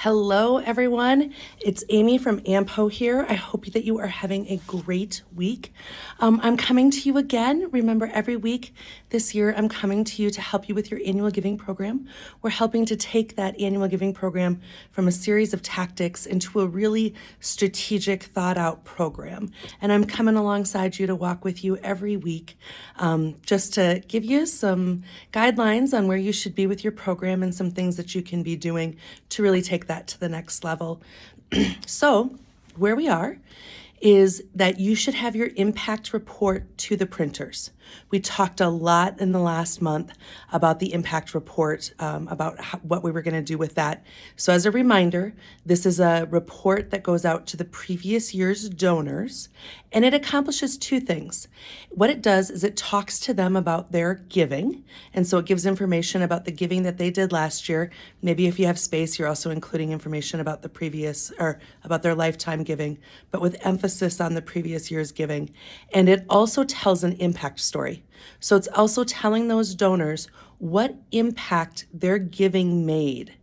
Hello, everyone. It's Amy from AMPO here. I hope that you are having a great week. I'm coming to you again. Remember, every week this year, I'm coming to you to help you with your annual giving program. We're helping to take that annual giving program from a series of tactics into a really strategic, thought out program. And I'm coming alongside you to walk with you every week just to give you some guidelines on where you should be with your program and some things that you can be doing to really take that to the next level. So where we are is that you should have your impact report to the printers. We talked a lot in the last month about the impact report, about what we were going to do with that. So as a reminder, this is a report that goes out to the previous year's donors, and it accomplishes two things. What it does is it talks to them about their giving, and so it gives information about the giving that they did last year. Maybe if you have space, you're also including information about the previous, or about their lifetime giving, but with emphasis on the previous year's giving. And it also tells an impact story. So it's also telling those donors what impact their giving made.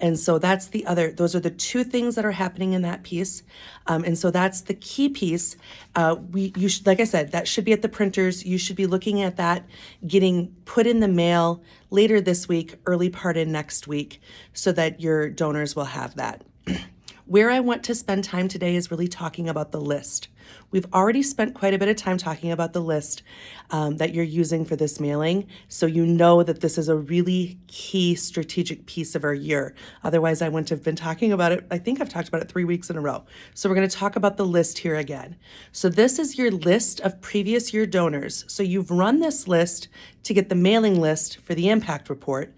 And so those are the two things that are happening in that piece. And so that's the key piece. Like I said, that should be at the printers. You should be looking at that getting put in the mail later this week, early part in next week, so that your donors will have that. Where I want to spend time today is really talking about the list. We've already spent quite a bit of time talking about the list that you're using for this mailing, so you know that this is a really key strategic piece of our year. Otherwise, I wouldn't have been talking about it. I think I've talked about it 3 weeks in a row. So we're going to talk about the list here again. So this is your list of previous year donors. So you've run this list to get the mailing list for the impact report.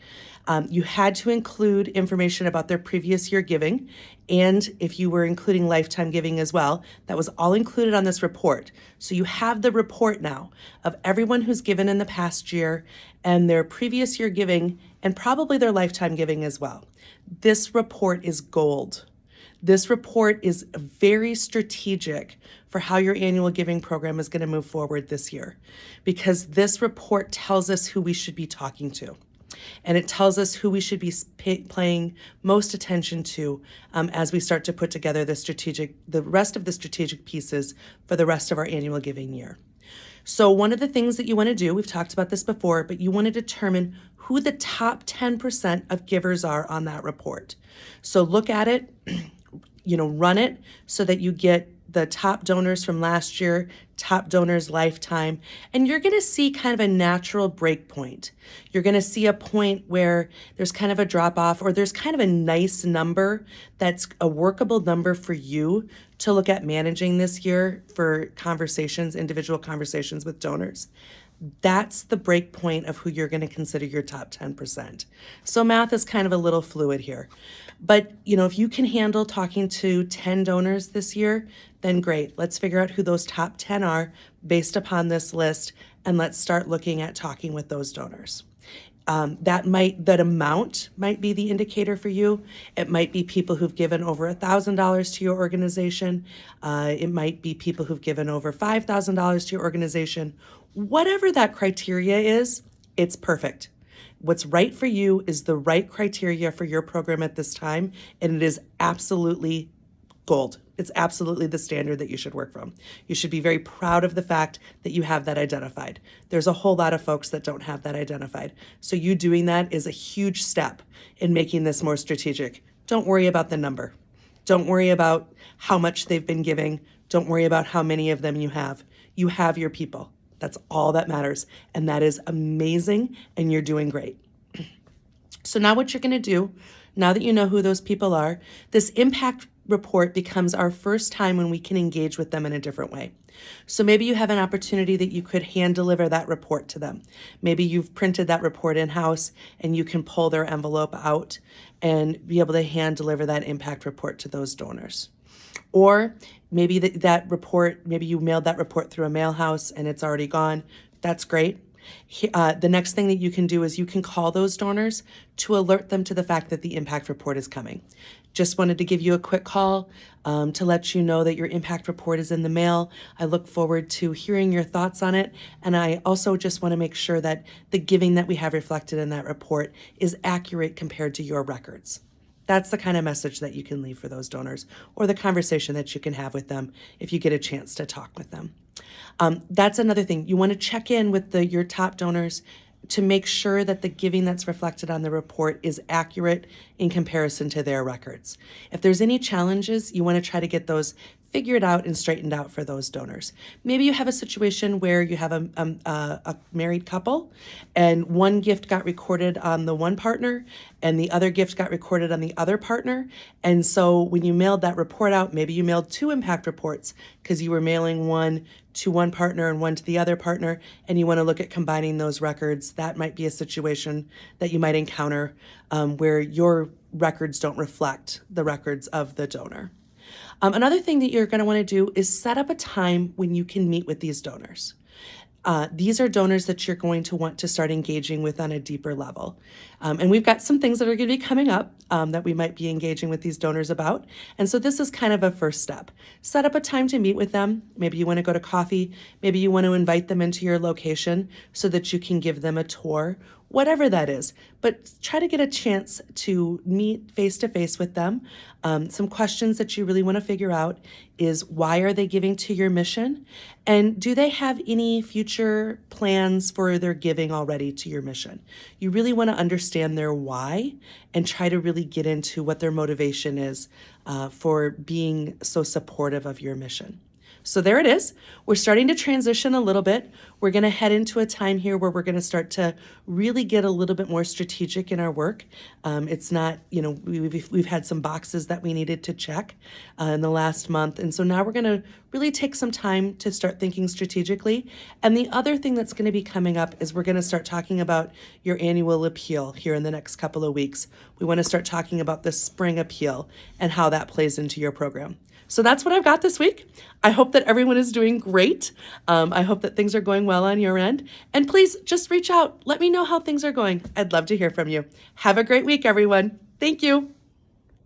You had to include information about their previous year giving, and if you were including lifetime giving as well, that was all included on this report. So you have the report now of everyone who's given in the past year and their previous year giving and probably their lifetime giving as well. This report is gold. This report is very strategic for how your annual giving program is going to move forward this year, because this report tells us who we should be talking to. And it tells us who we should be paying most attention to as we start to put together the rest of the strategic pieces for the rest of our annual giving year. So one of the things that you want to do, we've talked about this before, but you want to determine who the top 10% of givers are on that report. So look at it, run it so that you get the top donors from last year, top donors lifetime, and you're going to see kind of a natural break point. You're going to see a point where there's kind of a drop off, or there's kind of a nice number that's a workable number for you to look at managing this year for conversations, individual conversations with donors. That's the break point of who you're going to consider your top 10%. So math is kind of a little fluid here. But, if you can handle talking to 10 donors this year, then great. Let's figure out who those top 10 are based upon this list, and let's start looking at talking with those donors. That amount might be the indicator for you. It might be people who've given over $1,000 to your organization. It might be people who've given over $5,000 to your organization. Whatever that criteria is, it's perfect. What's right for you is the right criteria for your program at this time, and it is absolutely gold. It's absolutely the standard that you should work from. You should be very proud of the fact that you have that identified. There's a whole lot of folks that don't have that identified. So you doing that is a huge step in making this more strategic. Don't worry about the number. Don't worry about how much they've been giving. Don't worry about how many of them you have. You have your people. That's all that matters. And that is amazing, and you're doing great. So now what you're going to do, now that you know who those people are, this impact report becomes our first time when we can engage with them in a different way. So maybe you have an opportunity that you could hand deliver that report to them. Maybe you've printed that report in-house and you can pull their envelope out and be able to hand deliver that impact report to those donors. Or maybe that report, maybe you mailed that report through a mail house and it's already gone. That's great. The next thing that you can do is you can call those donors to alert them to the fact that the impact report is coming. Just wanted to give you a quick call to let you know that your impact report is in the mail. I look forward to hearing your thoughts on it. And I also just want to make sure that the giving that we have reflected in that report is accurate compared to your records. That's the kind of message that you can leave for those donors, or the conversation that you can have with them if you get a chance to talk with them. That's another thing. You want to check in with your top donors to make sure that the giving that's reflected on the report is accurate in comparison to their records. If there's any challenges, you want to try to get those figured out and straightened out for those donors. Maybe you have a situation where you have a married couple and one gift got recorded on the one partner and the other gift got recorded on the other partner. And so when you mailed that report out, maybe you mailed 2 impact reports because you were mailing one to one partner and one to the other partner, and you want to look at combining those records. That might be a situation that you might encounter where your records don't reflect the records of the donor. Another thing that you're going to want to do is set up a time when you can meet with these donors. These are donors that you're going to want to start engaging with on a deeper level. And we've got some things that are going to be coming up that we might be engaging with these donors about. And so this is kind of a first step. Set up a time to meet with them. Maybe you want to go to coffee. Maybe you want to invite them into your location so that you can give them a tour, whatever that is. But try to get a chance to meet face-to-face with them. Some questions that you really want to figure out is, why are they giving to your mission? And do they have any future plans for their giving already to your mission? You really want to understand their why and try to really get into what their motivation is for being so supportive of your mission. So there it is. We're starting to transition a little bit. We're going to head into a time here where we're going to start to really get a little bit more strategic in our work. It's not, we've had some boxes that we needed to check in the last month. And so now we're going to really take some time to start thinking strategically. And the other thing that's going to be coming up is we're going to start talking about your annual appeal here in the next couple of weeks. We want to start talking about the spring appeal and how that plays into your program. So that's what I've got this week. I hope that everyone is doing great. I hope that things are going well on your end. And please just reach out. Let me know how things are going. I'd love to hear from you. Have a great week, everyone. Thank you.